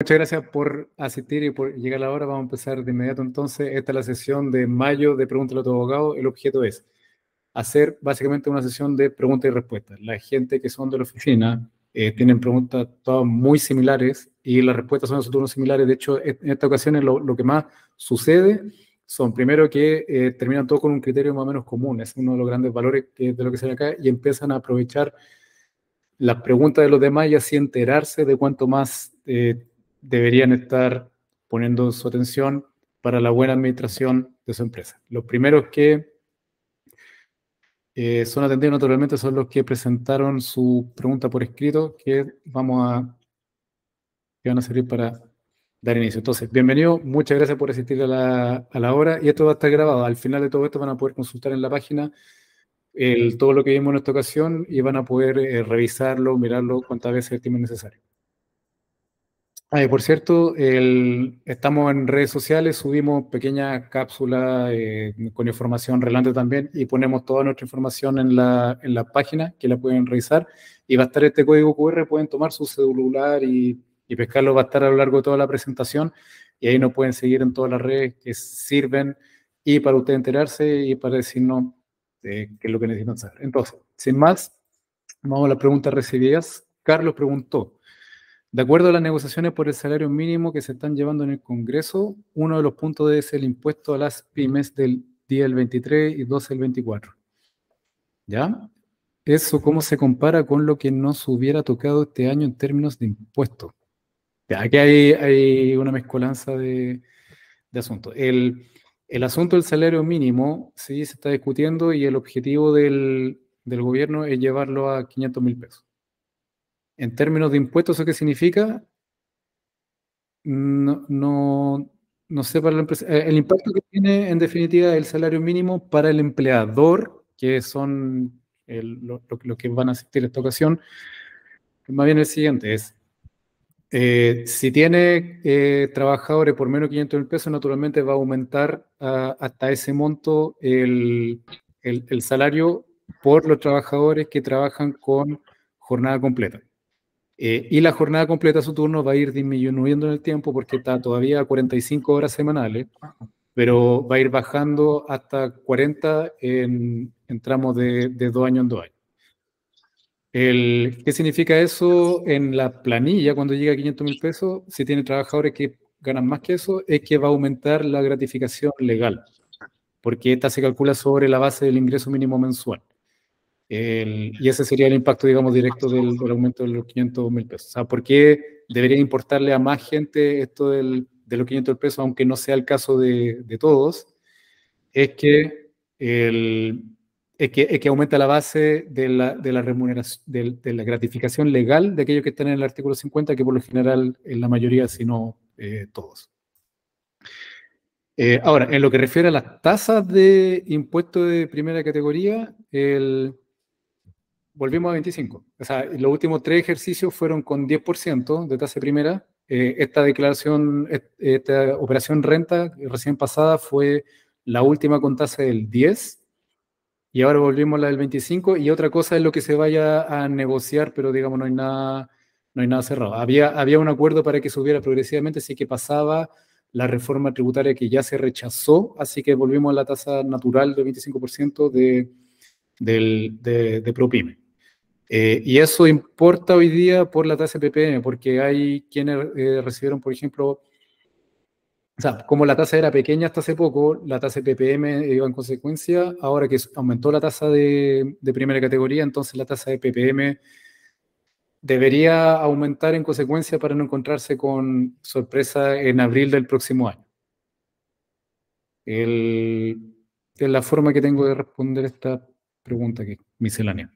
muchas gracias por asistir y por llegar a la hora. Vamos a empezar de inmediato entonces. Esta es la sesión de mayo de Pregúntale a tu abogado. El objeto es hacer básicamente una sesión de preguntas y respuestas. La gente que son de la oficina tienen preguntas todas muy similares y las respuestas son en su turno similares. De hecho, en esta ocasión lo que más sucede son, primero, que terminan todos con un criterio más o menos común. Es uno de los grandes valores de lo que se ve acá, y empiezan a aprovechar las preguntas de los demás y así enterarse de cuánto más deberían estar poniendo su atención para la buena administración de su empresa. Los primeros que son atendidos naturalmente son los que presentaron su pregunta por escrito, que van a servir para dar inicio. Entonces, bienvenido, muchas gracias por asistir a la hora, y esto va a estar grabado. Al final de todo esto van a poder consultar en la página todo lo que vimos en esta ocasión y van a poder revisarlo, mirarlo cuantas veces estimen necesario. Por cierto, estamos en redes sociales, subimos pequeñas cápsulas con información relevante también, y ponemos toda nuestra información en la página, que la pueden revisar, y va a estar este código QR. Pueden tomar su celular y pescarlo. Va a estar a lo largo de toda la presentación, y ahí nos pueden seguir en todas las redes que sirven y para usted enterarse y para decirnos qué es lo que necesitan saber. Entonces, sin más, vamos a las preguntas recibidas. Carlos preguntó: de acuerdo a las negociaciones por el salario mínimo que se están llevando en el Congreso, uno de los puntos es el impuesto a las pymes del día del 23 y 12 del 24. ¿Ya? ¿Eso cómo se compara con lo que nos hubiera tocado este año en términos de impuestos? Ya, aquí hay una mezcolanza de asuntos. El asunto del salario mínimo sí se está discutiendo, y el objetivo del gobierno es llevarlo a 500.000 pesos. En términos de impuestos, ¿eso qué significa? No sé para la empresa. El impacto que tiene, en definitiva, el salario mínimo para el empleador, que son lo que van a asistir a esta ocasión, más bien el siguiente: es si tiene trabajadores por menos de 500.000 pesos, naturalmente va a aumentar hasta ese monto el salario por los trabajadores que trabajan con jornada completa. Y la jornada completa a su turno va a ir disminuyendo en el tiempo, porque está todavía a 45 horas semanales, pero va a ir bajando hasta 40 en tramos de 2 años en 2 años. ¿Qué significa eso en la planilla cuando llega a 500.000 pesos? Si tiene trabajadores que ganan más que eso, es que va a aumentar la gratificación legal, porque esta se calcula sobre la base del ingreso mínimo mensual. Y ese sería el impacto, digamos, directo del aumento de los 500.000 pesos. O sea, ¿por qué debería importarle a más gente esto de los 500 pesos, aunque no sea el caso de todos? Es que aumenta la base de la remuneración, de la gratificación legal de aquellos que están en el artículo 50, que por lo general en la mayoría, si no todos. Ahora, en lo que refiere a las tasas de impuesto de primera categoría, volvimos a 25. O sea, los últimos 3 ejercicios fueron con 10% de tasa primera. Esta operación renta recién pasada fue la última con tasa del 10, y ahora volvimos a la del 25, y otra cosa es lo que se vaya a negociar, pero digamos no hay nada cerrado. Había un acuerdo para que subiera progresivamente, así que pasaba la reforma tributaria que ya se rechazó, así que volvimos a la tasa natural del 25% de ProPyme. Y eso importa hoy día por la tasa PPM, porque hay quienes recibieron, por ejemplo, o sea, como la tasa era pequeña hasta hace poco, la tasa de PPM iba en consecuencia. Ahora que aumentó la tasa de primera categoría, entonces la tasa de PPM debería aumentar en consecuencia para no encontrarse con sorpresa en abril del próximo año. Es la forma que tengo de responder esta pregunta que miscelánea.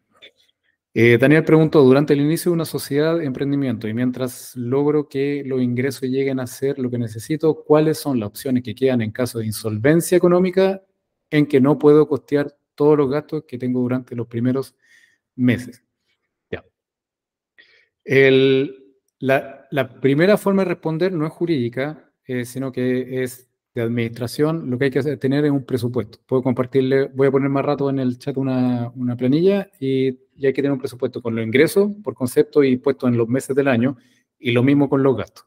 Daniel preguntó: durante el inicio de una sociedad de emprendimiento y mientras logro que los ingresos lleguen a ser lo que necesito, ¿cuáles son las opciones que quedan en caso de insolvencia económica en que no puedo costear todos los gastos que tengo durante los primeros meses? Ya. La primera forma de responder no es jurídica, sino que es de administración. Lo que hay que tener es un presupuesto. Puedo compartirle, voy a poner más rato en el chat una planilla, y hay que tener un presupuesto con los ingresos por concepto y puesto en los meses del año, y lo mismo con los gastos.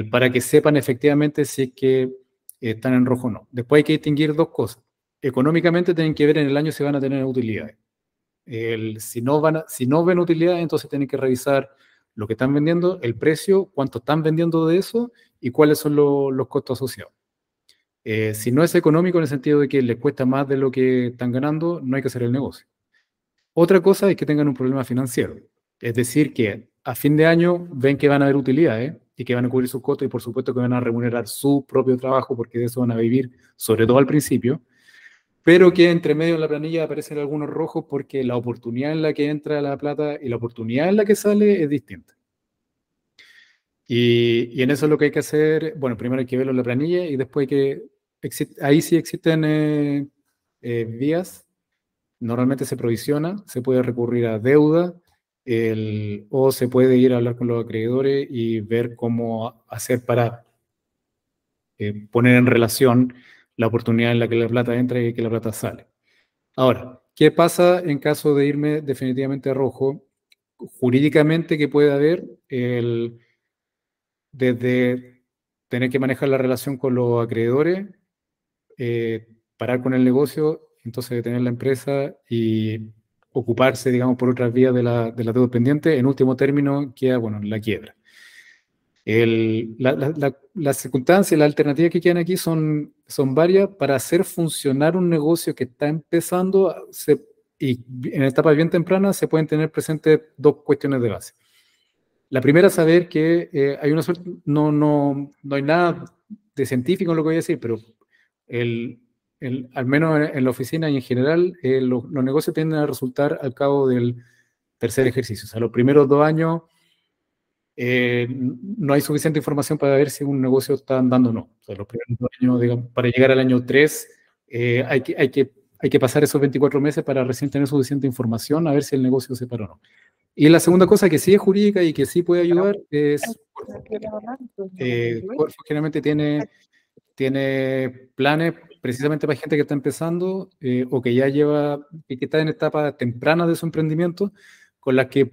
para que sepan efectivamente si es que están en rojo o no. Después hay que distinguir dos cosas. Económicamente tienen que ver en el año si van a tener utilidades. Si no ven utilidades, entonces tienen que revisar lo que están vendiendo, el precio, cuánto están vendiendo de eso y cuáles son los costos asociados. Si no es económico en el sentido de que les cuesta más de lo que están ganando, no hay que hacer el negocio. Otra cosa es que tengan un problema financiero. Es decir, que a fin de año ven que van a haber utilidades y que van a cubrir sus costos y por supuesto que van a remunerar su propio trabajo porque de eso van a vivir, sobre todo al principio, pero que entre medio de la planilla aparecen algunos rojos porque la oportunidad en la que entra la plata y la oportunidad en la que sale es distinta. Y en eso es lo que hay que hacer. Bueno, primero hay que verlo en la planilla y después hay que... ahí sí existen vías. Normalmente se provisiona, se puede recurrir a deuda o se puede ir a hablar con los acreedores y ver cómo hacer para poner en relación la oportunidad en la que la plata entra y que la plata sale. Ahora, ¿qué pasa en caso de irme definitivamente a rojo? Jurídicamente, ¿qué puede haber? Desde tener que manejar la relación con los acreedores, parar con el negocio, entonces detener la empresa y ocuparse, digamos, por otras vías de la deuda pendiente. En último término, queda, bueno, la quiebra. Las circunstancias, las alternativas que quedan aquí son varias. Para hacer funcionar un negocio que está empezando y en etapas bien tempranas se pueden tener presentes dos cuestiones de base. La primera, saber que hay una suerte, no hay nada de científico en lo que voy a decir, pero al menos en la oficina y en general, los negocios tienden a resultar al cabo del tercer ejercicio. O sea, los primeros 2 años no hay suficiente información para ver si un negocio está andando o no. O sea, los primeros 2 años, digamos, para llegar al año 3, hay que pasar esos 24 meses para recién tener suficiente información a ver si el negocio se para o no. Y la segunda cosa que sí es jurídica y que sí puede ayudar es Corfo. Corfo generalmente tiene planes precisamente para gente que está empezando o que ya que está en etapa temprana de su emprendimiento, con las que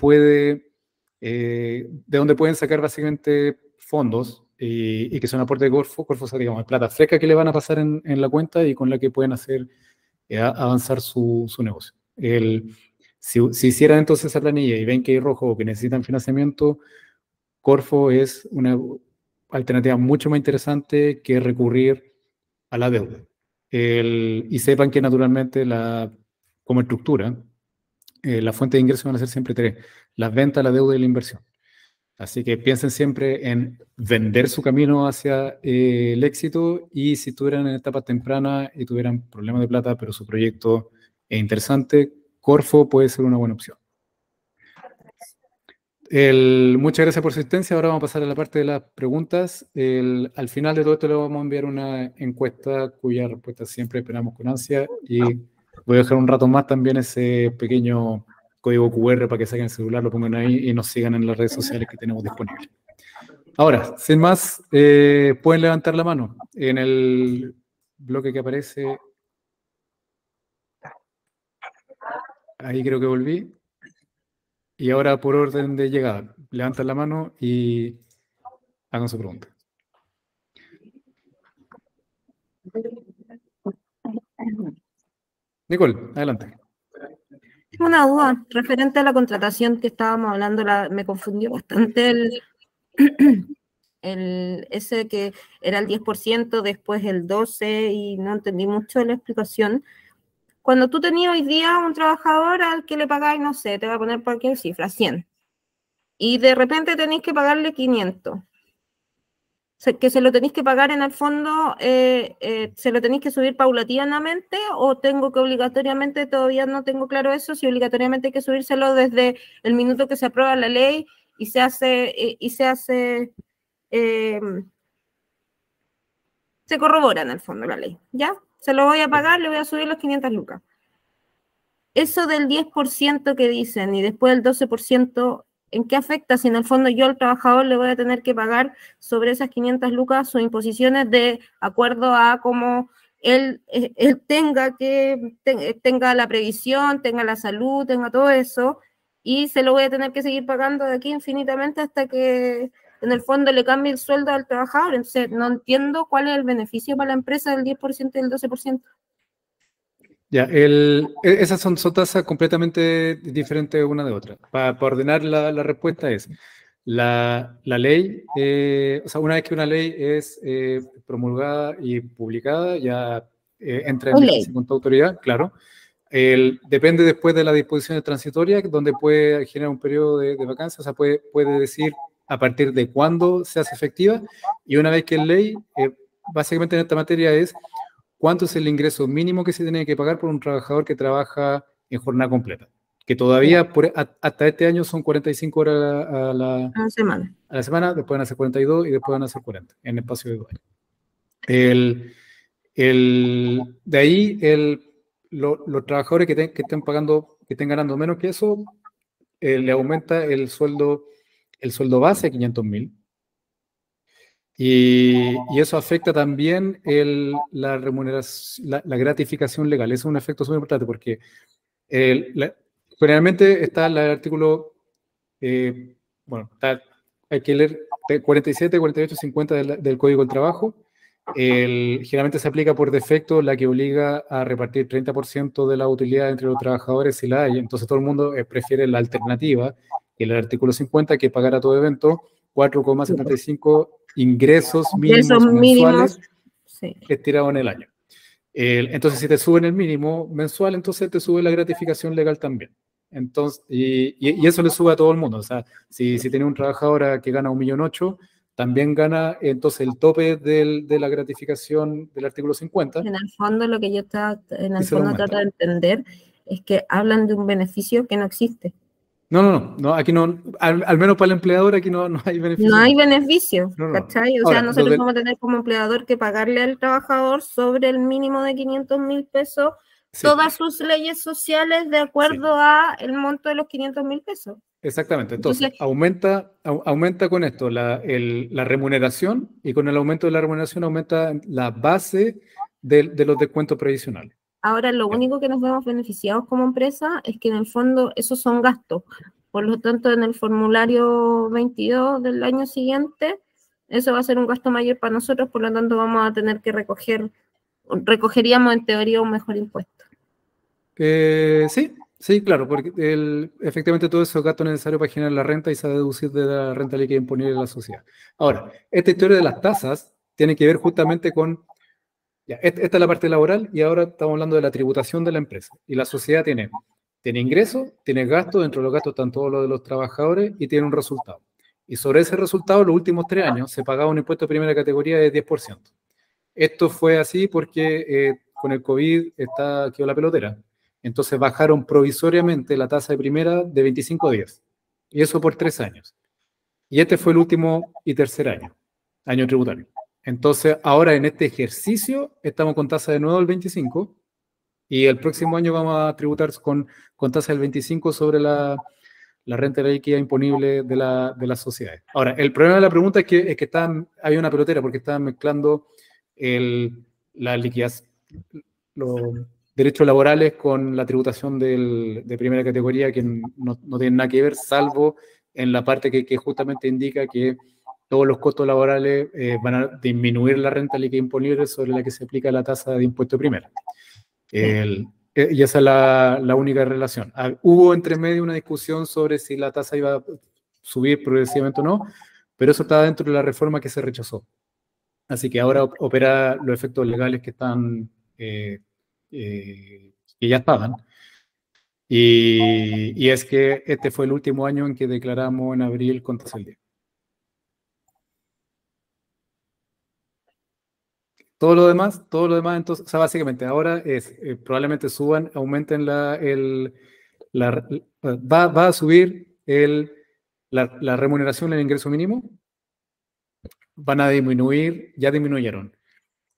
de donde pueden sacar básicamente fondos y que son aportes de Corfo, digamos, plata fresca que le van a pasar en la cuenta y con la que pueden hacer avanzar su negocio. Si hicieran entonces esa planilla y ven que hay rojo o que necesitan financiamiento, Corfo es una alternativa mucho más interesante que recurrir a la deuda. Y sepan que naturalmente como estructura, las fuentes de ingresos van a ser siempre 3: las ventas, la deuda y la inversión. Así que piensen siempre en vender su camino hacia el éxito, y si estuvieran en etapas tempranas y tuvieran problemas de plata, pero su proyecto es interesante, Corfo puede ser una buena opción. Muchas gracias por su asistencia. Ahora vamos a pasar a la parte de las preguntas. Al final de todo esto le vamos a enviar una encuesta cuya respuesta siempre esperamos con ansia, y voy a dejar un rato más también ese pequeño código QR para que saquen el celular, lo pongan ahí y nos sigan en las redes sociales que tenemos disponibles. Ahora, sin más, pueden levantar la mano en el bloque que aparece. Ahí creo que volví. Y ahora, por orden de llegada, levantan la mano y hagan su pregunta. Nicole, adelante. Tengo una duda referente a la contratación que estábamos hablando. Me confundió bastante ese que era el 10%, después el 12%, y no entendí mucho la explicación. Cuando tú tenías hoy día un trabajador al que le pagáis, no sé, te voy a poner cualquier cifra, 100, y de repente tenéis que pagarle 500, que se lo tenéis que pagar en el fondo, se lo tenéis que subir paulatinamente, o tengo que obligatoriamente, todavía no tengo claro eso, si obligatoriamente hay que subírselo desde el minuto que se aprueba la ley y se corrobora en el fondo la ley, ¿ya? Se lo voy a pagar, le voy a subir los 500 lucas. Eso del 10% que dicen y después del 12%, ¿en qué afecta? Si en el fondo yo al trabajador le voy a tener que pagar sobre esas 500 lucas sus imposiciones de acuerdo a cómo él tenga la previsión, tenga la salud, tenga todo eso, y se lo voy a tener que seguir pagando de aquí infinitamente hasta que en el fondo le cambia el sueldo al trabajador. Entonces, no entiendo cuál es el beneficio para la empresa del 10% y del 12%. Ya, esas son tasas completamente diferentes una de otra. Para ordenar la respuesta es, la ley, o sea, una vez que una ley es promulgada y publicada, ya entra en Es ley. vigencia con toda autoridad, claro. Depende después de las disposiciones transitorias, donde puede generar un periodo de vacancia, o sea, puede decir a partir de cuándo se hace efectiva, y una vez que es ley, básicamente en esta materia es cuánto es el ingreso mínimo que se tiene que pagar por un trabajador que trabaja en jornada completa, que todavía hasta este año son 45 horas Una semana. a la semana, después van a ser 42 y después van a ser 40 en espacio de 2 años. De ahí, los trabajadores que estén pagando, que estén ganando menos que eso, le aumenta el sueldo base a 500.000. Y eso afecta también la remuneración, la gratificación legal. Eso es un efecto súper importante porque generalmente está el artículo, bueno, hay que leer 47, 48, 50 del Código del Trabajo. Generalmente se aplica por defecto la que obliga a repartir 30% de la utilidad entre los trabajadores si la hay. Entonces todo el mundo prefiere la alternativa, que es el artículo 50, que pagar a todo evento 4,75 ingresos Esos mínimos mínimos, mensuales sí. estirados en el año. Entonces, si te suben el mínimo mensual, entonces te sube la gratificación legal también. Entonces, y eso le sube a todo el mundo. O sea, si tiene un trabajador que gana 1.800.000, también gana entonces el tope de la gratificación del artículo 50. En el fondo, lo que yo en Y el se lo fondo aumenta. trato de entender es que hablan de un beneficio que no existe. No, aquí no, al menos para el empleador aquí no hay beneficio. No hay beneficio, No. ¿cachai? O sea, nosotros vamos a tener como empleador que pagarle al trabajador sobre el mínimo de 500.000 pesos Sí. todas sus leyes sociales de acuerdo a el monto de los 500.000 pesos. Exactamente, entonces aumenta con esto la remuneración, y con el aumento de la remuneración aumenta la base de los descuentos previsionales. Ahora, lo único que nos vemos beneficiados como empresa es que en el fondo esos son gastos. Por lo tanto, en el formulario 22 del año siguiente, eso va a ser un gasto mayor para nosotros, por lo tanto vamos a tener que recogeríamos en teoría un mejor impuesto. Sí, claro, porque efectivamente todo eso es gasto necesario para generar la renta y se va a deducir de la renta líquida imponible de la sociedad. Ahora, esta historia de las tasas tiene que ver justamente con, ya, esta es la parte laboral, y ahora estamos hablando de la tributación de la empresa. Y la sociedad tiene ingresos, tiene gastos, dentro de los gastos están todos los de los trabajadores, y tiene un resultado. Y sobre ese resultado, los últimos 3 años, se pagaba un impuesto de primera categoría de 10%. Esto fue así porque con el COVID quedó la pelotera. Entonces bajaron provisoriamente la tasa de primera de 25 días. Y eso por 3 años. Y este fue el último y tercer año tributario. Entonces ahora en este ejercicio estamos con tasa de nuevo del 25, y el próximo año vamos a tributar con tasa del 25 sobre la renta líquida imponible de las sociedades. Ahora, el problema de la pregunta es que hay una pelotera, porque estaban mezclando la liquidez, los derechos laborales con la tributación de primera categoría, que no tienen nada que ver, salvo en la parte que justamente indica que todos los costos laborales van a disminuir la renta líquida imponible sobre la que se aplica la tasa de impuesto primera. Y esa es la única relación. Hubo entre medio una discusión sobre si la tasa iba a subir progresivamente o no, pero eso estaba dentro de la reforma que se rechazó. Así que ahora opera los efectos legales que están, que ya estaban. Y es que este fue el último año en que declaramos en abril con tasa del 10. Todo lo demás, entonces, o sea, básicamente ahora es, probablemente aumenten va a subir la remuneración en el ingreso mínimo, van a disminuir, ya disminuyeron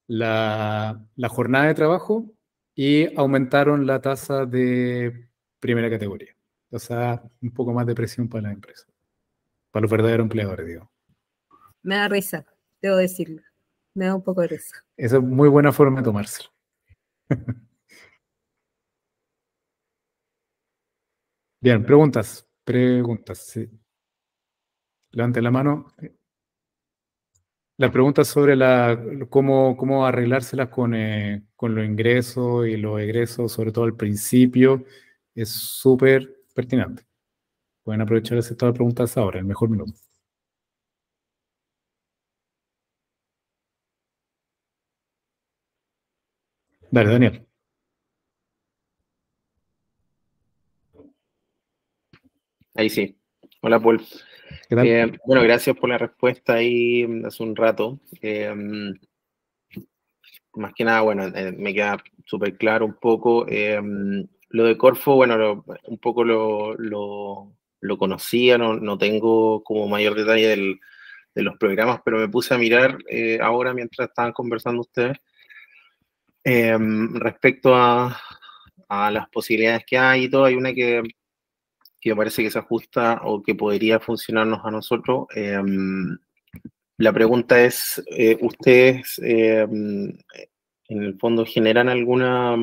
la jornada de trabajo, y aumentaron la tasa de primera categoría. O sea, un poco más de presión para las empresas, para los verdaderos empleadores, digo. Me da risa, debo decirlo. Me da un poco de risa. Esa es muy buena forma de tomárselo. Bien, preguntas, sí. Levante la mano. La pregunta sobre cómo arreglárselas con los ingresos y los egresos, sobre todo al principio, es súper pertinente. Pueden aprovechar de hacer todas las preguntas ahora, el mejor minuto. Dale, Daniel. Ahí sí. Hola, Paul. ¿Qué tal? Bueno, gracias por la respuesta ahí hace un rato. Más que nada, bueno, me queda súper claro un poco. Lo de Corfo, bueno, un poco lo conocía, no tengo como mayor detalle de los programas, pero me puse a mirar ahora mientras estaban conversando ustedes respecto a las posibilidades que hay y todo. Hay una que me parece que se ajusta o que podría funcionarnos a nosotros. La pregunta es, ¿ustedes en el fondo generan alguna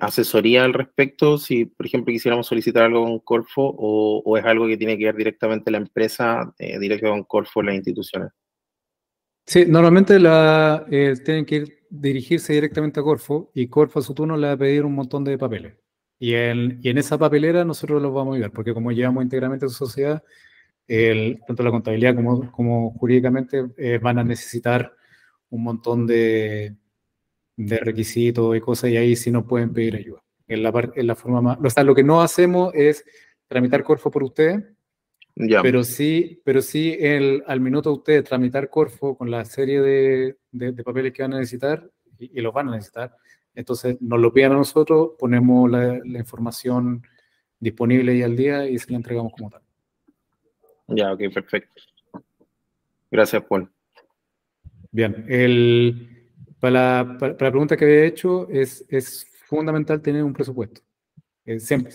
asesoría al respecto? Si, por ejemplo, quisiéramos solicitar algo con Corfo o es algo que tiene que ver directamente la empresa, directo con Corfo, las instituciones. Sí, normalmente tienen que dirigirse directamente a Corfo y Corfo a su turno le va a pedir un montón de papeles. Y en esa papelera nosotros los vamos a ayudar, porque como llevamos íntegramente a su sociedad, tanto la contabilidad como jurídicamente van a necesitar un montón de requisitos y cosas, y ahí sí nos pueden pedir ayuda. En la forma más, o sea, lo que no hacemos es tramitar Corfo por ustedes, Ya. pero sí al minuto de ustedes tramitar Corfo con la serie de papeles que van a necesitar, y los van a necesitar, entonces nos lo piden a nosotros, ponemos la información disponible y al día y se la entregamos como tal. Ya, ok, perfecto. Gracias, Paul. Bien, para la pregunta que había hecho, es fundamental tener un presupuesto. Siempre,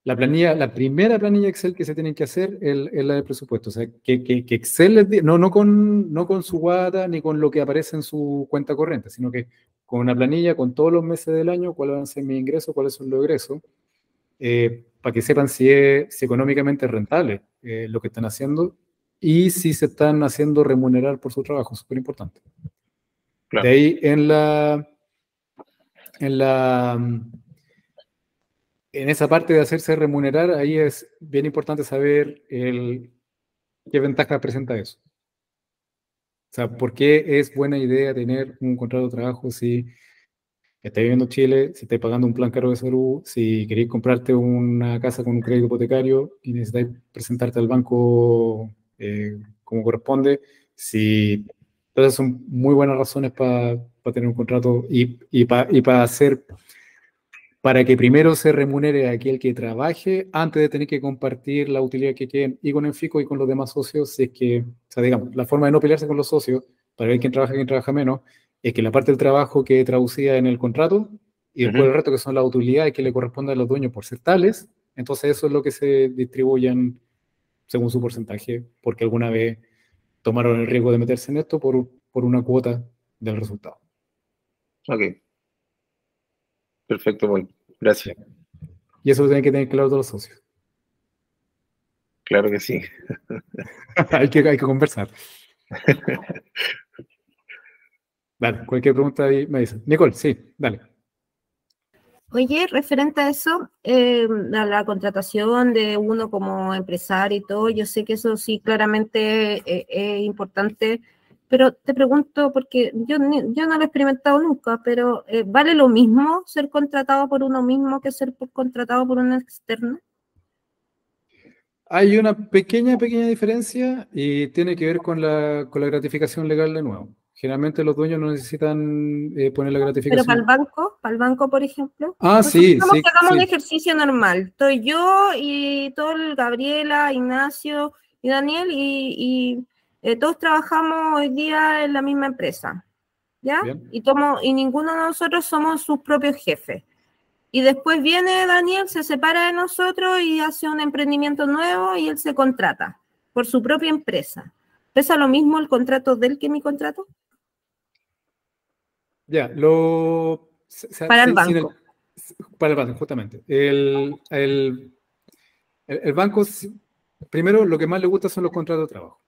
la planilla, la primera planilla Excel que se tiene que hacer es la de presupuesto. O sea, que Excel no con su guata ni con lo que aparece en su cuenta corriente, sino que con una planilla con todos los meses del año, cuáles van a ser mis ingresos, cuáles son los egresos, para que sepan si económicamente es rentable lo que están haciendo y si se están haciendo remunerar por su trabajo, súper importante. Claro. De ahí en esa parte de hacerse remunerar, ahí es bien importante saber qué ventaja presenta eso. O sea, ¿por qué es buena idea tener un contrato de trabajo si estás viviendo en Chile, si estás pagando un plan caro de salud, si queréis comprarte una casa con un crédito hipotecario y necesitáis presentarte al banco como corresponde? Si todas son muy buenas razones para tener un contrato y para hacer, para que primero se remunere a aquel que trabaje antes de tener que compartir la utilidad que queden y con el FICO y con los demás socios. Si es que, o sea, digamos, la forma de no pelearse con los socios para ver quién trabaja menos es que la parte del trabajo que traducía en el contrato y después el resto que son las utilidades que le corresponden a los dueños por ser tales, entonces eso es lo que se distribuyen según su porcentaje, porque alguna vez tomaron el riesgo de meterse en esto por una cuota del resultado. Ok. Perfecto, Paul. Gracias. Bien. Y eso lo tienen que tener claro todos los socios. Claro que sí. hay que conversar. Dale, cualquier pregunta ahí me dice. Nicole, sí, dale. Oye, referente a eso, a la contratación de uno como empresario y todo, yo sé que eso sí claramente es importante, pero te pregunto, porque yo no lo he experimentado nunca, pero ¿vale lo mismo ser contratado por uno mismo que ser contratado por una externa? Hay una pequeña diferencia y tiene que ver con la gratificación legal de nuevo. Generalmente los dueños no necesitan poner la Pero gratificación. para el banco, por ejemplo. Ah, sí, Supongamos que hagamos sí. un ejercicio normal. Estoy yo y todo el Gabriela, Ignacio y Daniel y todos trabajamos hoy día en la misma empresa, ¿ya? Bien. Y ninguno de nosotros somos sus propios jefes. Y después viene Daniel, se separa de nosotros y hace un emprendimiento nuevo y él se contrata por su propia empresa. ¿Pesa lo mismo el contrato de él que mi contrato? Ya, Para el banco. Para el banco, justamente. El banco, primero, lo que más le gusta son los contratos de trabajo.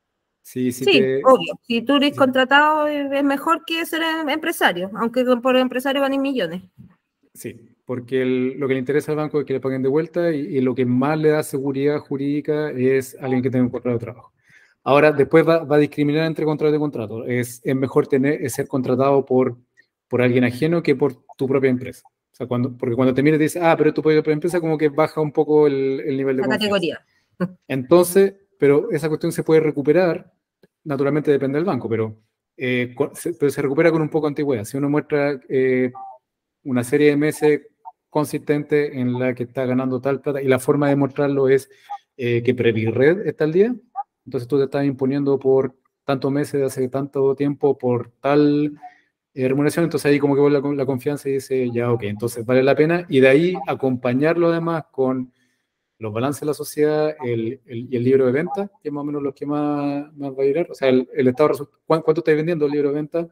Sí, Sí, obvio. Si tú eres contratado, es mejor que ser empresario, aunque por empresario ganen millones. Sí, porque lo que le interesa al banco es que le paguen de vuelta y lo que más le da seguridad jurídica es alguien que tenga un contrato de trabajo. Ahora, después va a discriminar entre contrato y contrato. Es mejor ser contratado por alguien ajeno que por tu propia empresa. O sea, porque cuando te miras y dices, pero tu propia empresa, como que baja un poco el nivel de La confianza. categoría. Entonces, pero esa cuestión se puede recuperar, naturalmente depende del banco, pero se recupera con un poco de antigüedad. Si uno muestra una serie de meses consistente en la que está ganando tal plata, y la forma de mostrarlo es que Previred está al día, entonces tú te estás imponiendo por tantos meses, hace tanto tiempo, por tal remuneración, entonces ahí como que vuelve la confianza y dice, ya, ok, entonces vale la pena, y de ahí acompañarlo además con los balances de la sociedad y el libro de venta, que es más o menos lo que más va a ir, o sea, el estado de ¿cuánto estás vendiendo el libro de venta?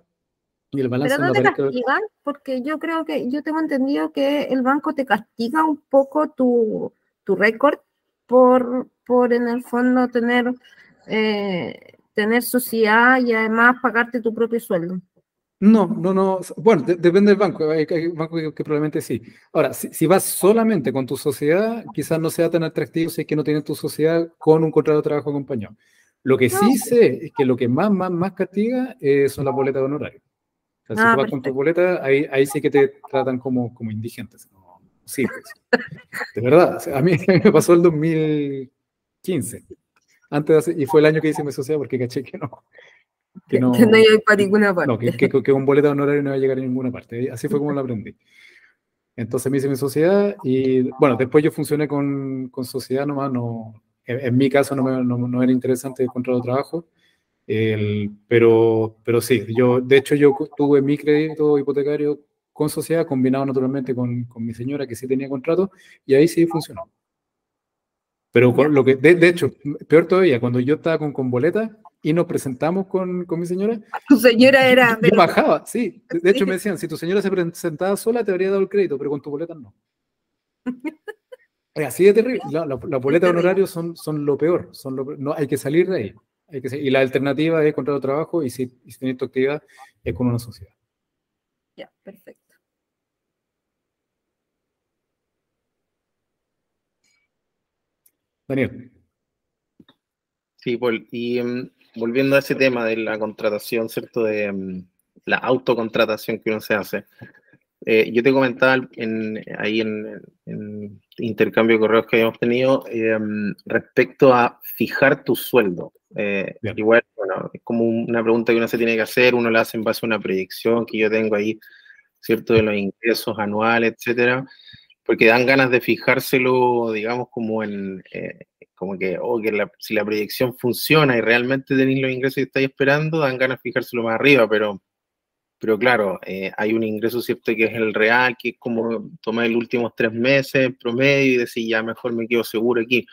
Y el balance Pero no te castigan, porque yo creo que, yo tengo entendido que el banco te castiga un poco tu récord por en el fondo tener sociedad y además pagarte tu propio sueldo. No. Bueno, depende del banco. Hay bancos que probablemente sí. Ahora, si vas solamente con tu sociedad, quizás no sea tan atractivo si es que no tienes tu sociedad con un contrato de trabajo acompañado. Lo que sí sé es que lo que más castiga son las boletas de honorario. O sea, si tú vas con tu boleta, ahí sí que te tratan como indigentes. No, sí, pues. De verdad. O sea, a mí me pasó el 2015. Y fue el año que hice mi sociedad porque caché que no. Que no hay para ninguna parte. No, que un boleto de honorario no va a llegar a ninguna parte. Así fue como lo aprendí. Entonces me hice mi sociedad y, bueno, después yo funcioné con sociedad nomás. No, en mi caso no era interesante el contrato de trabajo, pero sí, de hecho yo tuve mi crédito hipotecario con sociedad, combinado naturalmente con mi señora que sí tenía contrato, y ahí sí funcionó. Pero lo que, de hecho, peor todavía, cuando yo estaba con boleta y nos presentamos con mi señora. Tu señora era... Yo bajaba, sí. De hecho me decían, si tu señora se presentaba sola, te habría dado el crédito, pero con tu boleta no. Es así de terrible. Las boletas de honorarios son lo peor. No, hay que salir de ahí. Y la alternativa es contrato de trabajo y si tienes tu actividad es con una sociedad. Ya, perfecto. Daniel. Sí, y volviendo a ese tema de la contratación, ¿cierto? De la autocontratación que uno se hace. Yo te comentaba ahí en intercambio de correos que habíamos tenido respecto a fijar tu sueldo. Igual, bueno, es como una pregunta que uno se tiene que hacer, uno la hace en base a una proyección que yo tengo ahí, ¿cierto? De los ingresos anuales, etcétera, porque dan ganas de fijárselo, digamos, como como que si la proyección funciona y realmente tenéis los ingresos que estáis esperando, dan ganas de fijárselo más arriba, pero claro, hay un ingreso, ¿cierto?, que es el real, que es como tomar los últimos 3 meses en promedio y decir, ya mejor me quedo seguro aquí.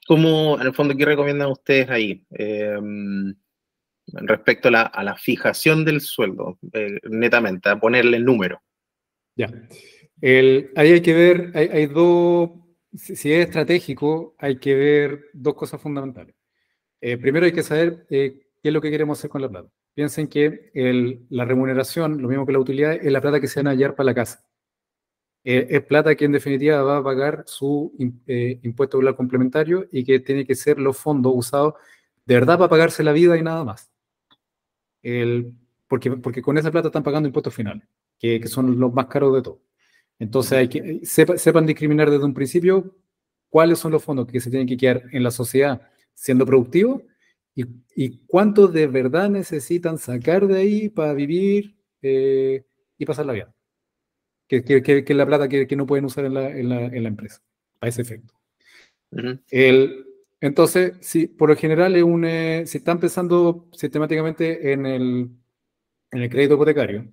¿Cómo, en el fondo, qué recomiendan ustedes ahí respecto a la fijación del sueldo, netamente, a ponerle número? Ya. Ahí hay que ver, hay dos, si es estratégico, hay que ver dos cosas fundamentales. Primero hay que saber qué es lo que queremos hacer con la plata. Piensen que la remuneración, lo mismo que la utilidad, es la plata que se van a hallar para la casa. Es plata que en definitiva va a pagar su impuesto regular complementario y que tiene que ser los fondos usados de verdad para pagarse la vida y nada más. Porque con esa plata están pagando impuestos finales, que son los más caros de todo. Entonces sepan discriminar desde un principio cuáles son los fondos que se tienen que quedar en la sociedad siendo productivos y cuánto de verdad necesitan sacar de ahí para vivir y pasar la vida. Que es la plata que no pueden usar en la empresa, para ese efecto. Uh-huh. Entonces, si por lo general si están pensando sistemáticamente en el crédito hipotecario,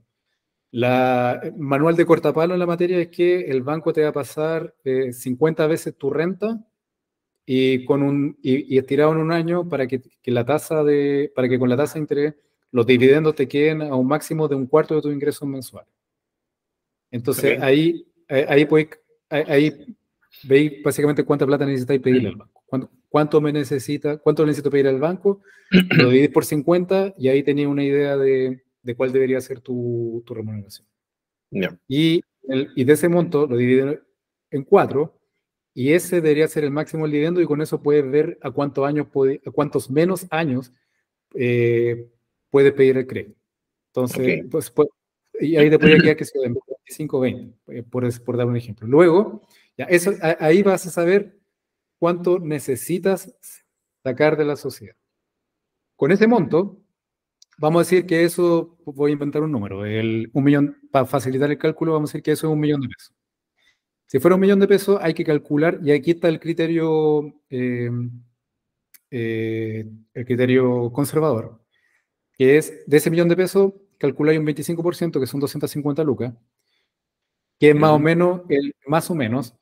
el manual de cortapalo en la materia es que el banco te va a pasar 50 veces tu renta y estirado en un año para que con la tasa de interés los dividendos te queden a un máximo de un cuarto de tus ingresos mensuales. Entonces, ahí veis básicamente cuánta plata necesitáis pedirle al banco. ¿cuánto necesito pedir al banco? Lo divides por 50 y ahí tenías una idea de cuál debería ser tu remuneración. Yeah. Y de ese monto lo divides en 4 y ese debería ser el máximo del dividendo y con eso puedes ver a cuántos menos años puedes pedir el crédito. Entonces, Okay. Y ahí te podría quedar que sea en 25 20, por dar un ejemplo. Luego, ya ahí vas a saber cuánto necesitas sacar de la sociedad. Con ese monto, vamos a decir que eso, voy a inventar un número, 1.000.000, para facilitar el cálculo, vamos a decir que eso es 1.000.000 de pesos. Si fuera 1.000.000 de pesos, hay que calcular, y aquí está el criterio conservador, que es de ese 1.000.000 de pesos, calculáis un 25%, que son 250 lucas, que es más o menos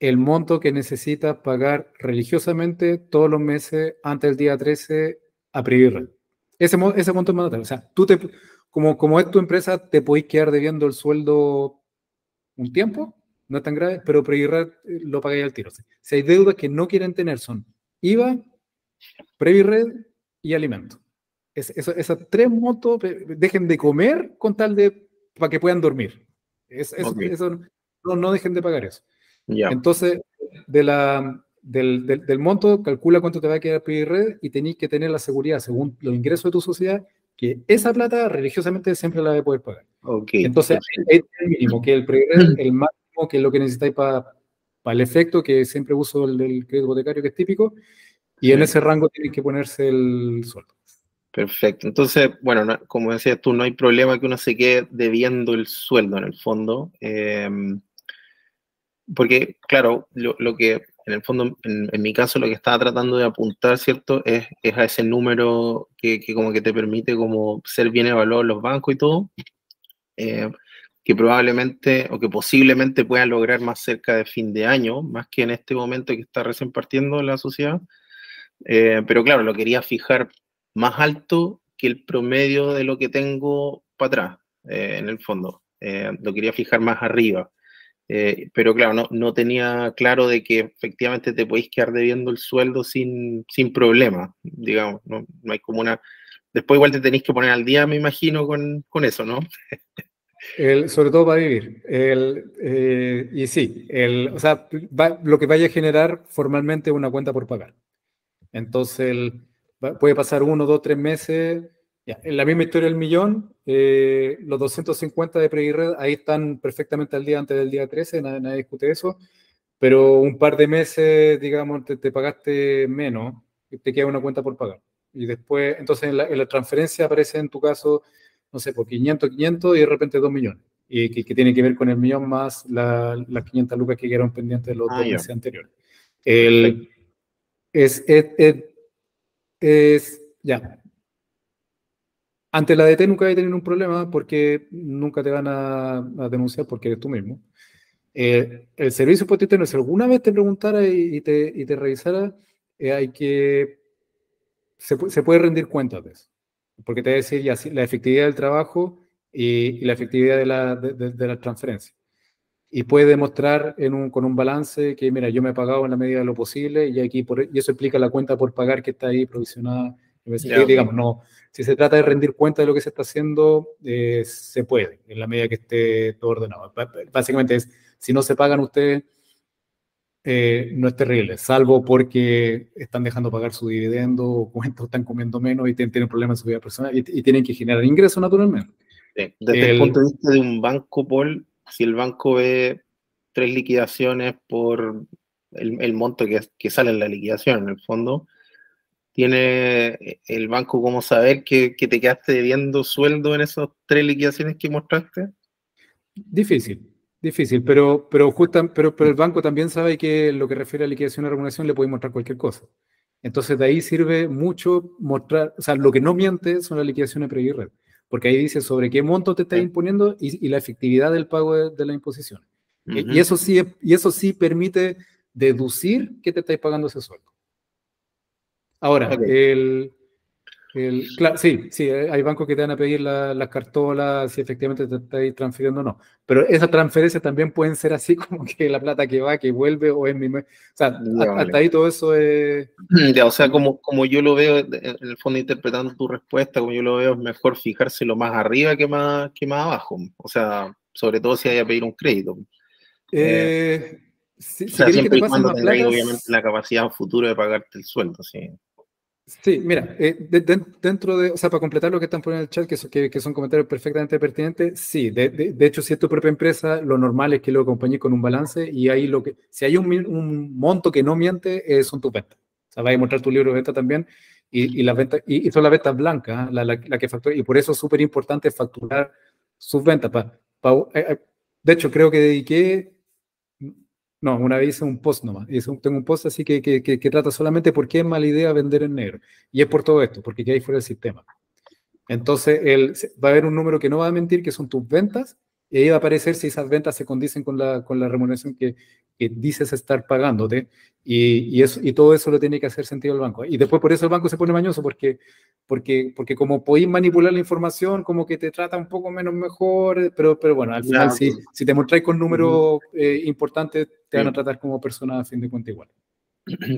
el monto que necesitas pagar religiosamente todos los meses antes del día 13 a Previrred. Ese monto es mandatorio. O sea, tú como es tu empresa, te podéis quedar debiendo el sueldo un tiempo, no es tan grave, pero Previrred lo pagáis al tiro. Si hay deudas que no quieren tener son IVA, Previrred y alimentos. Esos 3 montos, dejen de comer con tal de para que puedan dormir. Eso no dejen de pagar eso. Yeah. Entonces, del monto, calcula cuánto te va a quedar Previrred y tenéis que tener la seguridad, según los ingresos de tu sociedad, que esa plata religiosamente siempre la debe poder pagar. Okay. Entonces, es el mínimo, que el Previrred, el máximo, que es lo que necesitáis para el efecto, que siempre uso el del crédito hipotecario, que es típico, y en ese rango tienes que ponerse el sueldo. Perfecto. Entonces, bueno, como decías tú, no hay problema que uno se quede debiendo el sueldo en el fondo. Porque, claro, lo que en el fondo, en mi caso, lo que estaba tratando de apuntar, ¿cierto? Es a ese número que como que te permite como ser bien evaluado en los bancos y todo, que probablemente o que posiblemente puedan lograr más cerca de fin de año, más que en este momento que está recién partiendo la sociedad. Pero claro, lo quería fijar más alto que el promedio de lo que tengo para atrás, en el fondo. Lo quería fijar más arriba. Pero claro, no tenía claro de que efectivamente te podéis quedar debiendo el sueldo sin problema, digamos. No hay como una... Después igual te tenéis que poner al día, me imagino, con eso, ¿no? Sobre todo para vivir. Y sí, o sea, lo que vaya a generar formalmente es una cuenta por pagar. Entonces, puede pasar 1, 2, 3 meses. Ya, en la misma historia del millón, los 250 de Previrred ahí están perfectamente al día antes del día 13, nadie discute eso, pero un par de meses, digamos, te pagaste menos, te queda una cuenta por pagar. Y después, entonces en la transferencia aparece en tu caso, no sé, por 500 y de repente 2 millones. Y que tiene que ver con el millón más las 500 lucas que quedaron pendientes de los 2 meses anteriores. Ya. Ante la DT nunca hay tenido un problema porque nunca te van a denunciar porque eres tú mismo. El servicio impuesto interno, si alguna vez te preguntara y te revisara, se puede rendir cuentas de eso. Porque te va a decir ya la efectividad del trabajo y la efectividad de la transferencia. Y puede demostrar con un balance que, mira, yo me he pagado en la medida de lo posible y eso implica la cuenta por pagar que está ahí provisionada. Digamos, no, si se trata de rendir cuenta de lo que se está haciendo, se puede, en la medida que esté todo ordenado. Básicamente si no se pagan ustedes, no es terrible, salvo porque están dejando pagar su dividendo o cuentos están comiendo menos y tienen problemas en su vida personal y tienen que generar ingresos naturalmente. Sí. Desde el punto de vista de un banco, Paul, si el banco ve 3 liquidaciones por el monto que sale en la liquidación, en el fondo, ¿tiene el banco cómo saber que te quedaste debiendo sueldo en esas 3 liquidaciones que mostraste? Difícil, pero el banco también sabe que en lo que refiere a liquidación y remuneración le puede mostrar cualquier cosa. Entonces de ahí sirve mucho mostrar, o sea, lo que no miente son las liquidaciones Previrred, porque ahí dice sobre qué monto te está imponiendo y la efectividad del pago de la imposición. Y eso sí permite deducir que te estáis pagando ese sueldo. Ahora, Claro, sí, hay bancos que te van a pedir las cartolas si efectivamente te estáis transfiriendo o no. Pero esas transferencias también pueden ser así como que la plata que va, que vuelve, o es mi... O sea, Ya, vale. hasta ahí todo eso es... Ya, o sea, como yo lo veo, en el fondo interpretando tu respuesta, como yo lo veo, es mejor fijárselo más arriba que más abajo. O sea, sobre todo si hay a pedir un crédito. Si O sea, queréis que te siempre y pasen cuando más tengáis plata... obviamente la capacidad futuro de pagarte el sueldo, sí. Sí, mira, dentro de, o sea, para completar lo que están poniendo en el chat, que son comentarios perfectamente pertinentes, sí, de hecho, si es tu propia empresa, lo normal es que lo acompañes con un balance y ahí si hay un monto que no miente, son tus ventas. O sea, vas a mostrar tu libro de venta también y las ventas, y son las ventas blancas, la que factura, y por eso es súper importante facturar sus ventas. De hecho, creo que dediqué. No, una vez hice un post nomás. Tengo un post así que trata solamente por qué es mala idea vender en negro. Y es por todo esto, porque queda ahí fuera del sistema. Entonces, va a haber un número que no va a mentir, que son tus ventas, y ahí va a aparecer si esas ventas se condicen con la remuneración que dices estar pagándote, y todo eso lo tiene que hacer sentido el banco. Y después por eso el banco se pone mañoso, porque como podéis manipular la información, como que te trata un poco menos mejor, pero bueno, al final si te mostráis con números importantes, te van a tratar como persona a fin de cuentas igual.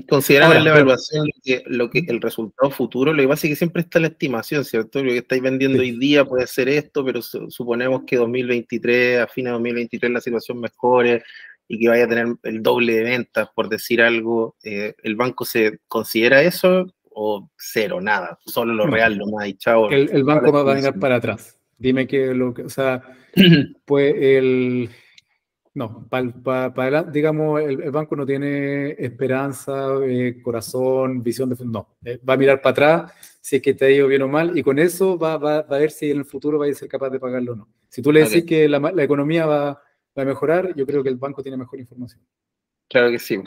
Considerando Ahora, en la evaluación el resultado futuro, lo que pasa es que siempre está la estimación, ¿cierto? Lo que estáis vendiendo hoy día puede ser esto, pero suponemos que 2023, a fines de 2023 la situación mejore y que vaya a tener el doble de ventas, por decir algo. ¿El banco se considera eso o cero, nada? Solo lo real, lo más chao. El banco va a mirar para atrás. Dime o sea, pues no, digamos, el banco no tiene esperanza, corazón, visión de no. Va a mirar para atrás si es que te ha ido bien o mal, y con eso va a ver si en el futuro va a ser capaz de pagarlo o no. Si tú le decís que la economía va a mejorar, yo creo que el banco tiene mejor información. Claro que sí.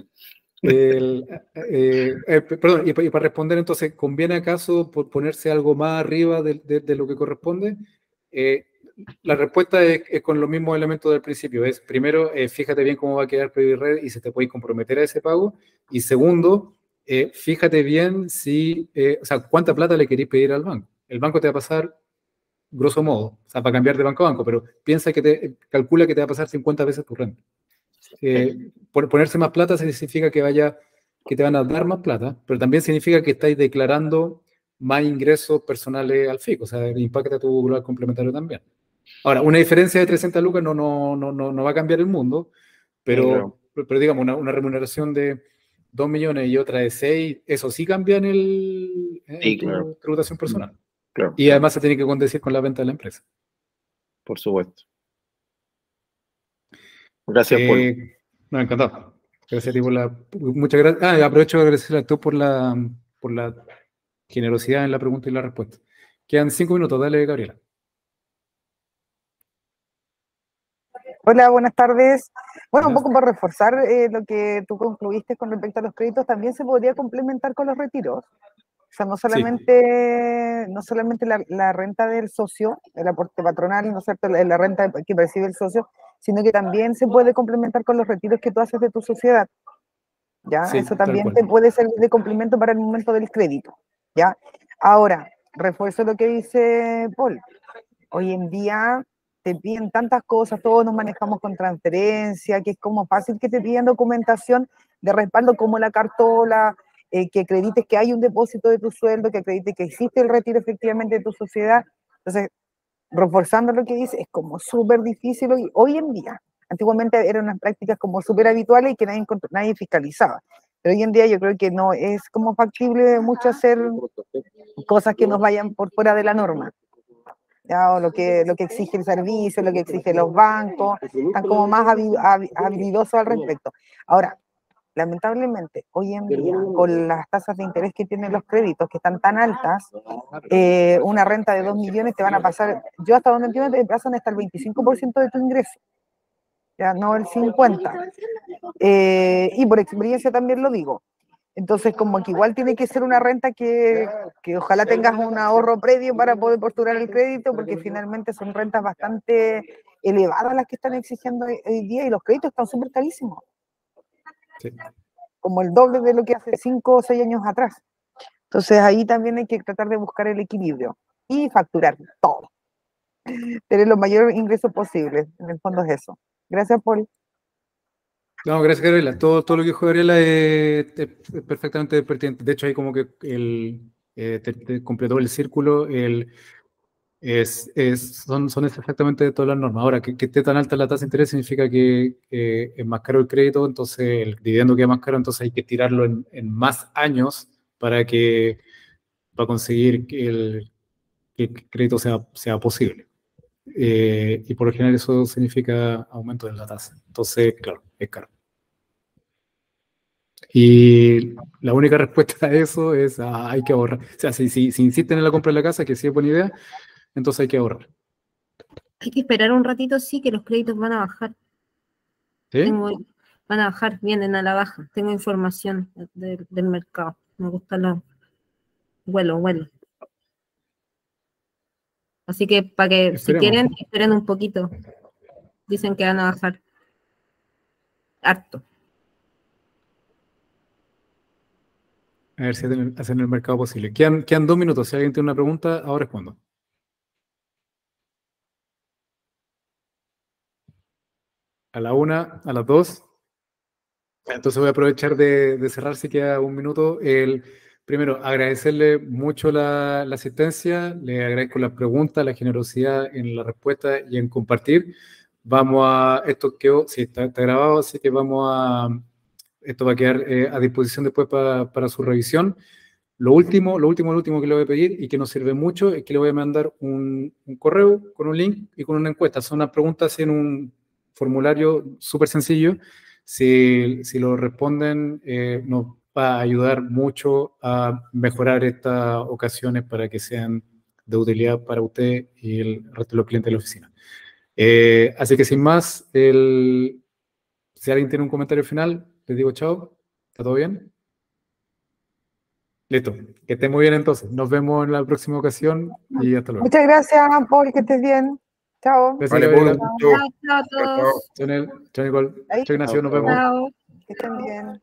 Perdón, y para responder entonces, ¿conviene acaso ponerse algo más arriba de lo que corresponde? La respuesta es con los mismos elementos del principio. Es, primero, fíjate bien cómo va a quedar PriviRed y si te puedes comprometer a ese pago. Y segundo, fíjate bien o sea, cuánta plata le queréis pedir al banco. El banco te va a pasar, grosso modo, o sea, para cambiar de banco a banco, pero calcula que te va a pasar 50 veces tu renta. Por ponerse más plata significa que te van a dar más plata, pero también significa que estáis declarando más ingresos personales al FIC, o sea, impacta tu global complementario también. Ahora, una diferencia de 300 lucas no va a cambiar el mundo, pero digamos, una remuneración de 2 millones y otra de 6, eso sí cambia en tu tributación personal. Claro, y además se tiene que condecir con la venta de la empresa. Por supuesto. Gracias, Paul. No, encantado. Gracias a ti muchas gracias. Aprovecho de agradecerle a tú por la generosidad en la pregunta y la respuesta. Quedan 5 minutos. Dale, Gabriela. Hola, buenas tardes. Bueno, un poco para reforzar lo que tú concluiste con respecto a los créditos, también se podría complementar con los retiros. O sea, no solamente la renta del socio, el aporte patronal, ¿no es cierto?, la renta que percibe el socio, sino que también se puede complementar con los retiros que tú haces de tu sociedad. ¿Ya? Sí, eso también te puede servir de complemento para el momento del crédito. ¿Ya? Ahora, refuerzo lo que dice Paul. Hoy en día te piden tantas cosas, todos nos manejamos con transferencia, que es como fácil que te piden documentación de respaldo como la cartola, que acredites que hay un depósito de tu sueldo, que acredites que existe el retiro efectivamente de tu sociedad. Entonces, reforzando lo que dice, es como súper difícil hoy en día. Antiguamente eran unas prácticas como súper habituales y que nadie fiscalizaba. Pero hoy en día yo creo que no es como factible mucho hacer cosas que nos vayan por fuera de la norma. ¿Ya? O lo que exige el servicio, lo que exigen los bancos, están como más habilidosos al respecto. Ahora, lamentablemente, hoy en día, con las tasas de interés que tienen los créditos, que están tan altas, una renta de 2 millones te van a pasar, yo hasta donde entiendo, te pasan hasta el 25% de tu ingreso, ya no el 50%. Y por experiencia también lo digo. Entonces, como que igual tiene que ser una renta que ojalá tengas un ahorro previo para poder postular el crédito, porque finalmente son rentas bastante elevadas las que están exigiendo hoy día y los créditos están súper carísimos. Sí. Como el doble de lo que hace 5 o 6 años atrás. Entonces ahí también hay que tratar de buscar el equilibrio y facturar todo. Tener los mayores ingresos posibles. En el fondo es eso. Gracias, Paul. No, gracias, Gabriela. Todo lo que dijo Gabriela es perfectamente pertinente. De hecho, ahí como que te completó el círculo. Son exactamente todas las normas. Ahora, que esté tan alta la tasa de interés significa que es más caro el crédito, entonces el dividendo queda más caro, entonces hay que tirarlo en más años para conseguir que el crédito sea posible. Y por lo general eso significa aumento de la tasa. Entonces, claro, es caro. Y la única respuesta a eso es hay que ahorrar. O sea, si insisten en la compra de la casa, que sí es buena idea, entonces hay que ahorrar. Hay que esperar un ratito, sí, que los créditos van a bajar. ¿Sí? Van a bajar, vienen a la baja. Tengo información del mercado. Me gusta la... Huelo. Así que para que, Esperemos. si quieren, esperen un poquito. Dicen que van a bajar harto. A ver si hacen el mercado posible. Quedan 2 minutos. Si alguien tiene una pregunta, ahora respondo. A la 1, a las 2. Entonces voy a aprovechar de cerrar si queda 1 minuto. Primero, agradecerle mucho la asistencia, le agradezco las preguntas, la generosidad en la respuesta y en compartir. Esto quedó, sí, está grabado, así que esto va a quedar a disposición después para su revisión. Lo último que le voy a pedir y que nos sirve mucho es que le voy a mandar un correo con un link y con una encuesta. Son unas preguntas en un formulario súper sencillo. Si lo responden, nos va a ayudar mucho a mejorar estas ocasiones para que sean de utilidad para usted y el resto de los clientes de la oficina. Así que sin más, si alguien tiene un comentario final, les digo chao. ¿Está todo bien? Listo. Que esté muy bien entonces. Nos vemos en la próxima ocasión y hasta luego. Muchas gracias, Paul, que estés bien. Chao. Gracias, Vale, Gabriela. Paul, Chao a todos. Chao, Nicole. Ahí. Chao, Ignacio. Nos vemos. Chao. Que estén bien.